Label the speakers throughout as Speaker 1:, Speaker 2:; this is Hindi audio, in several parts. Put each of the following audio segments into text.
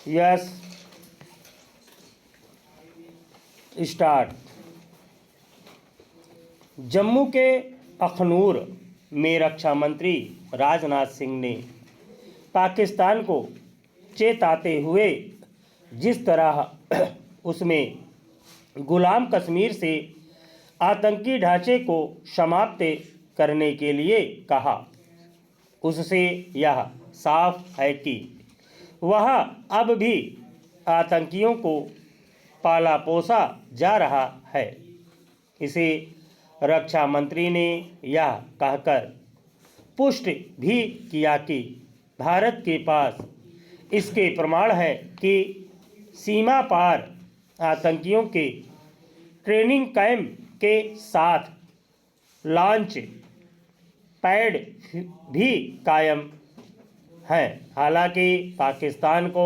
Speaker 1: Yes start. जम्मू के अखनूर में रक्षा मंत्री राजनाथ सिंह ने पाकिस्तान को चेताते हुए जिस तरह उसमें गुलाम कश्मीर से आतंकी ढांचे को समाप्त करने के लिए कहा, उससे यह साफ है कि वह अब भी आतंकियों को पाला पोसा जा रहा है। इसे रक्षा मंत्री ने यह कहकर पुष्टि भी किया कि भारत के पास इसके प्रमाण है कि सीमा पार आतंकियों के ट्रेनिंग कैंप के साथ लॉन्च पैड भी कायम हैं। हालांकि पाकिस्तान को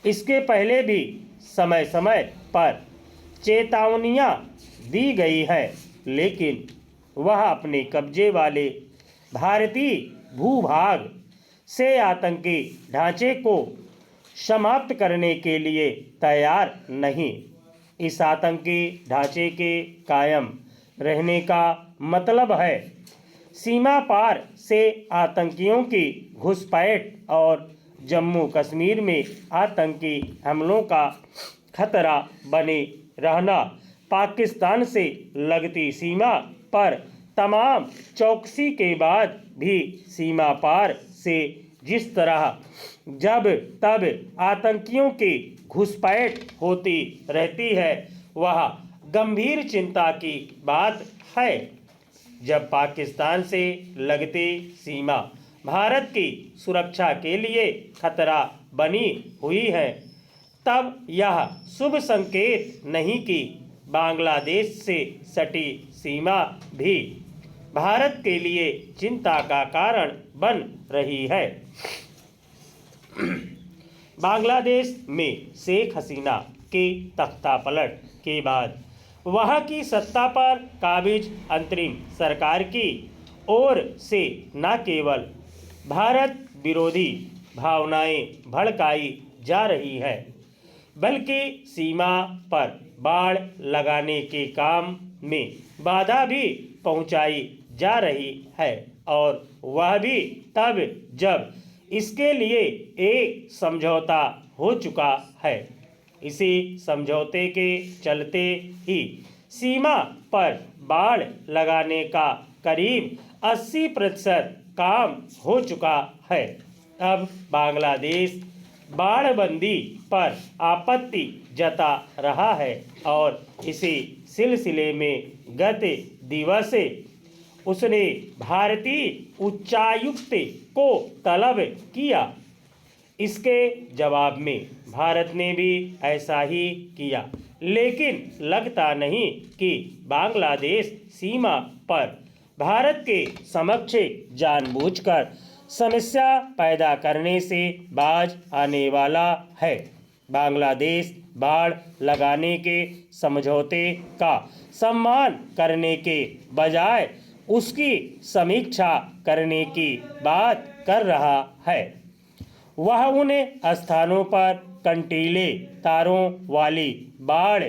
Speaker 1: इसके पहले भी समय समय पर चेतावनियां दी गई है, लेकिन वह अपने कब्जे वाले भारतीय भूभाग से आतंकी ढांचे को समाप्त करने के लिए तैयार नहीं। इस आतंकी ढांचे के कायम रहने का मतलब है सीमा पार से आतंकियों की घुसपैठ और जम्मू कश्मीर में आतंकी हमलों का खतरा बने रहना। पाकिस्तान से लगती सीमा पर तमाम चौकसी के बाद भी सीमा पार से जिस तरह जब तब आतंकियों की घुसपैठ होती रहती है, वह गंभीर चिंता की बात है। जब पाकिस्तान से लगती सीमा भारत की सुरक्षा के लिए खतरा बनी हुई है, तब यह शुभ संकेत नहीं कि बांग्लादेश से सटी सीमा भी भारत के लिए चिंता का कारण बन रही है। बांग्लादेश में शेख हसीना के तख्तापलट के बाद वहां की सत्ता पर काबिज अंतरिम सरकार की ओर से न केवल भारत विरोधी भावनाएं भड़काई जा रही है, बल्कि सीमा पर बाड़ लगाने के काम में बाधा भी पहुंचाई जा रही है, और वह भी तब जब इसके लिए एक समझौता हो चुका है। इसी समझौते के चलते ही सीमा पर बाड़ लगाने का करीब 80% काम हो चुका है। अब बांग्लादेश बाड़बंदी पर आपत्ति जता रहा है और इसी सिलसिले में गत दिवस उसने भारतीय उच्चायुक्त को तलब किया। इसके जवाब में भारत ने भी ऐसा ही किया, लेकिन लगता नहीं कि बांग्लादेश सीमा पर भारत के समक्ष जानबूझकर समस्या पैदा करने से बाज आने वाला है। बांग्लादेश बाड़ लगाने के समझौते का सम्मान करने के बजाय उसकी समीक्षा करने की बात कर रहा है। वह उन स्थानों पर कंटीले तारों वाली बाड़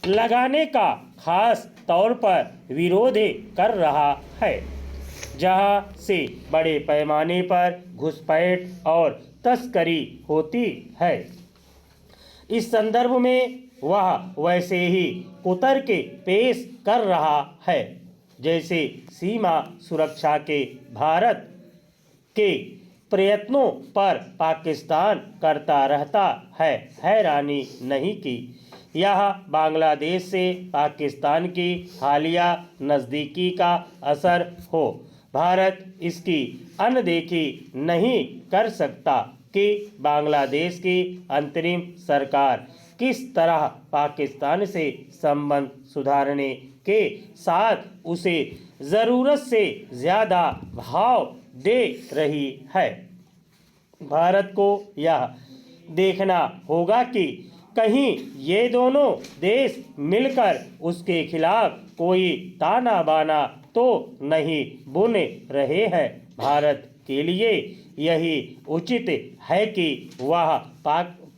Speaker 1: लगाने का खास तौर पर विरोध कर रहा है, जहां से बड़े पैमाने पर घुसपैठ और तस्करी होती है। इस संदर्भ में वह वैसे ही कुतर्क पेश कर रहा है जैसे सीमा सुरक्षा के भारत के प्रयत्नों पर पाकिस्तान करता रहता है। हैरानी नहीं कि यह बांग्लादेश से पाकिस्तान की हालिया नज़दीकी का असर हो। भारत इसकी अनदेखी नहीं कर सकता कि बांग्लादेश की अंतरिम सरकार किस तरह पाकिस्तान से संबंध सुधारने के साथ उसे ज़रूरत से ज़्यादा भाव दे रही है। भारत को यह देखना होगा कि कहीं ये दोनों देश मिलकर उसके खिलाफ कोई ताना बाना तो नहीं बुन रहे हैं। भारत के लिए यही उचित है कि वह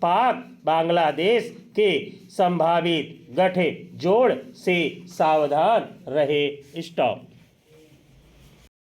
Speaker 1: पाक बांग्लादेश के संभावित गठजोड़ से सावधान रहे। स्टॉप।